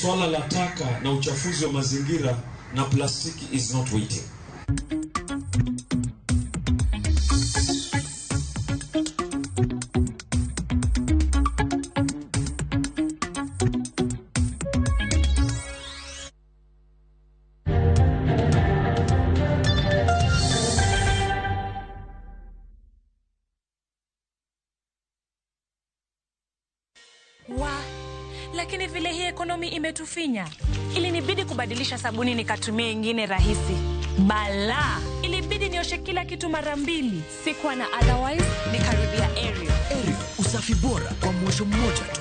Speaker 12: Swala la taka na uchafuzi wa mazingira na plastiki is not waiting.
Speaker 25: Lakini vile hii ekonomi imetufinya, ilinibidi kubadilisha sabuni nikatumia ingine rahisi. Bala, ilibidi nioshe kila kitu mara 2. Sikuwa na otherwise, nikarudia Ariel.
Speaker 13: Ariel, usafi bora kwa mwosho mmoja tu.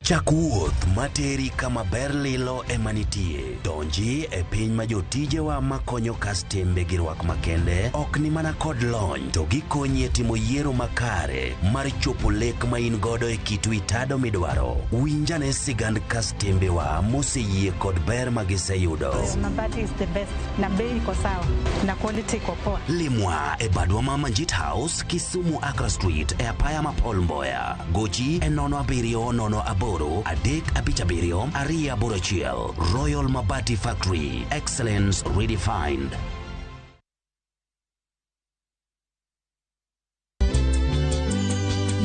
Speaker 14: Chakuoth materi kama berlilo emanitie. Donji e piny ma jotije wa makonyo kastembe gi rwak makende ok ni mana kod lony to gikonyi e timo yiero makare mar chopo lek ma in godo e kitu itado midwaro. Winjane sigand kastembe wa moseyie kod ber magiseyudo.
Speaker 15: Mabati is the best na bei iko sawa na quality iko poa.
Speaker 14: Limwa e badwa ma Manjit House, Kisumu Accra Street e apaya ma Paul Mboya. Gochi e 070 Adek Abichabirio, Aria Borachiel, Royal Mabati Factory, excellence redefined.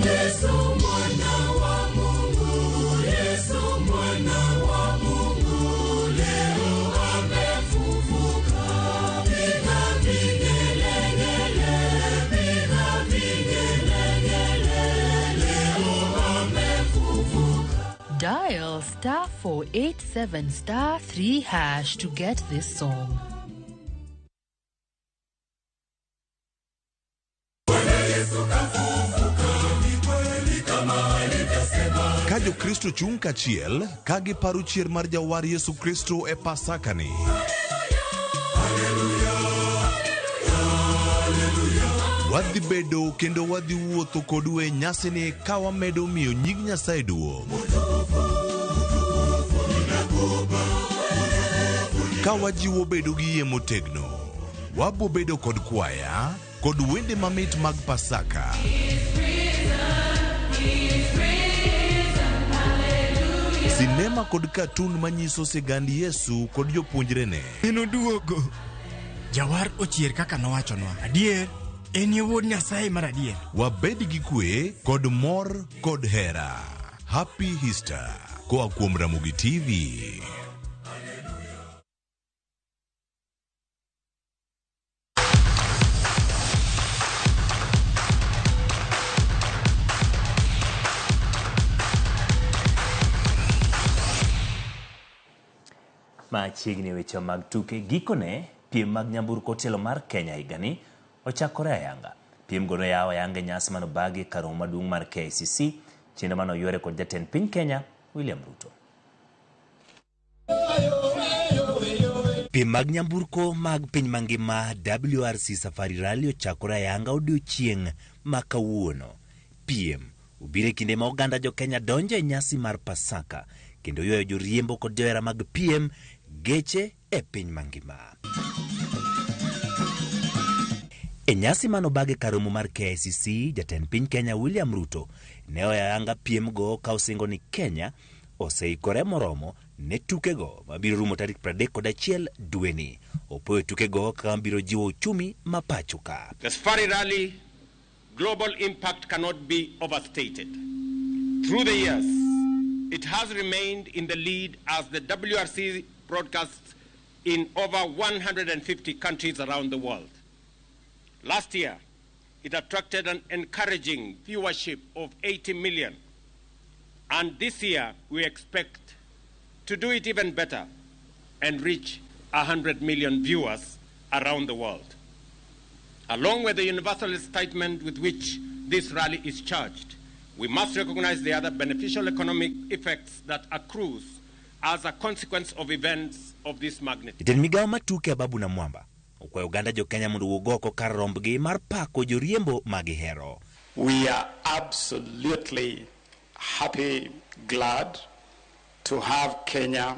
Speaker 16: Yesu mwana wa Mungu, Yesu mwana wa Mungu, leo amefufuka. Piga vigelegele, piga vigelegele, leo amefufuka.
Speaker 18: Dial *487*3# to get this song.
Speaker 28: Kajo Kristo chung kachiel, kagi paru chier mar jawar Yesu Kristo e Pasakani. Wadhi bedo kendo wadhi wuotho kodu e nyasini ka wamedo miyo nying Nyasaye duong'. Ka wajiwo bedo gi yie motegno, wabo bedo kod kwaya, kod wende mamit mag Pasaka. Sinema kod katun manyiso sigand Yesu kod jopuonjrene.
Speaker 29: Ino duogo. Jawar ochier kaka nowachonwa. Adier, en ye wuod Nyasaye mar adier.
Speaker 28: Wabed gi kwe kod mor kod hera. Happy Easter. Koa kuom Ramogi TV.
Speaker 1: Machiegni weche mag tuke gikone piem mag nyamburko telo mar Kenya higani ochakore ayanga. Piem gono yawo ayanga nyasi mano bagi karo maduong' mar KICC chenro mano yore kod jatend piny Kenya William Ruto. Piem mag nyamburko mag piny mangima WRC Safari Rally ochakore ayanga odiochieng' ma kawuono. Piem ubire kinde ma oganda jo Kenya donjo e nyasi mar Pasaka kendo ywayo joriembo kod johera mag piem geche e piny mangima. E nyasi mano bage karomo mar KICC, jatend piny Kenya William Ruto ne oyanga piem go ka osingo ni Kenya oseikore moromo ne tuke go mabiro rumo tarik 31 dweni. Opoyo tuke go ka biro jiwo uchumi mapachuka.
Speaker 2: The Safari Rally global impact cannot be overstated. Through the years, it has remained in the lead as the WRC broadcasts in over 150 countries around the world. Last year, it attracted an encouraging viewership of 80 million. And this year, we expect to do it even better and reach 100 million viewers around the world. Along with the universal statement with which this rally is charged, we must recognize the other beneficial economic effects that accrues as a consequence of events of this magnitude.
Speaker 1: Jatend migawo matuke Ababu na Mwamba okwayo oganda jo Kenya mondo wuogoko kar rombgi mar pako joriembo magihero.
Speaker 17: We are absolutely happy, glad to have Kenya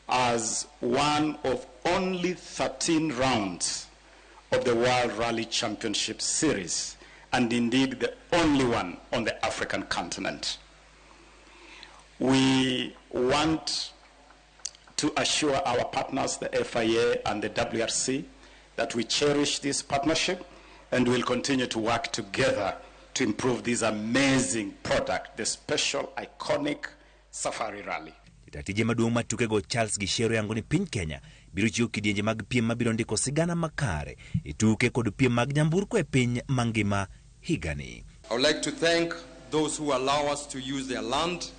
Speaker 17: as one of only 13 rounds of the World Rally Championship Series, and indeed the only one on the African continent. We want to assure our partners, the FIA and the WRC, that we cherish this partnership and will continue to work together to improve this amazing product, the special, iconic Safari Rally.
Speaker 1: Tatije maduong' matuke go Charles Gishero yango ni piny Kenya biro chiwo kidienje mag piem mabiro ndiko sigana makare e tuke kod piem mag nyamburko e piny mangima higani.
Speaker 19: I would like to thank those who allow us to use their land,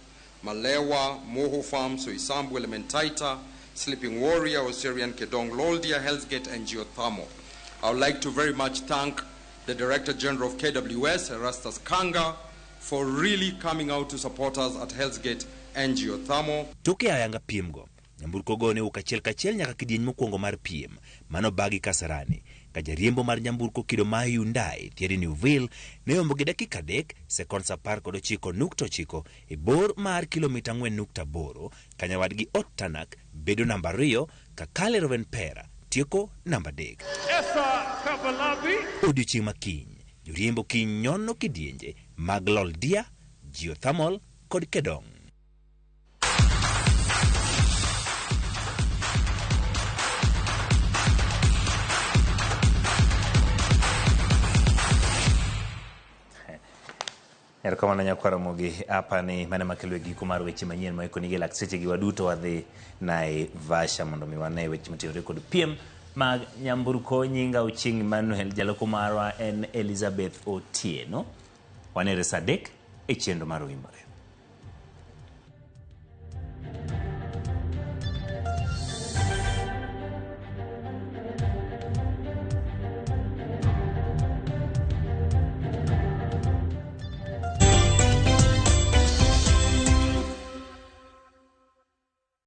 Speaker 19: Malewa, Moho Farms, Soisambu, Elementaita, Sleeping Warrior, Osirian, Kedong, Loldia, Hell's Gate, and Geothermal. I would like to very much thank the Director General of KWS, Erastus Kanga, for really coming out to support us at Hell's Gate and Geothermal.
Speaker 1: Tuke ayanga piem go, nyamburko go ne kachiel nyaka kidieny mokwongo mar piem, mano bagi Kasarani. Kajariembo mar nyamburko kido ma Hyundai, Thierry Neuville, ne ombo gi dakika 3 sekonds 19.9 e bor mar kilomita 4.8, kanyawadgi Otanak bedo namba 2, Kakale Rovenpera tieko namba 3. Odiochieng' makiny, joriembo kiny nyono kidienje mag Loldia, Geothermal kod Kedong. Erokamano nyakwaro Ramogi, hapa ni mana makelo giko mar weche manyien ma iko nige lakseche gi waduto wadhi Naivasha mondo mi wane weche matiore kod piem mag nyamburko. Nyinga Uching Emmanuel, jaloko marwa en Elizabeth Otieno. Wanere sadek e chenro mar Wimbore.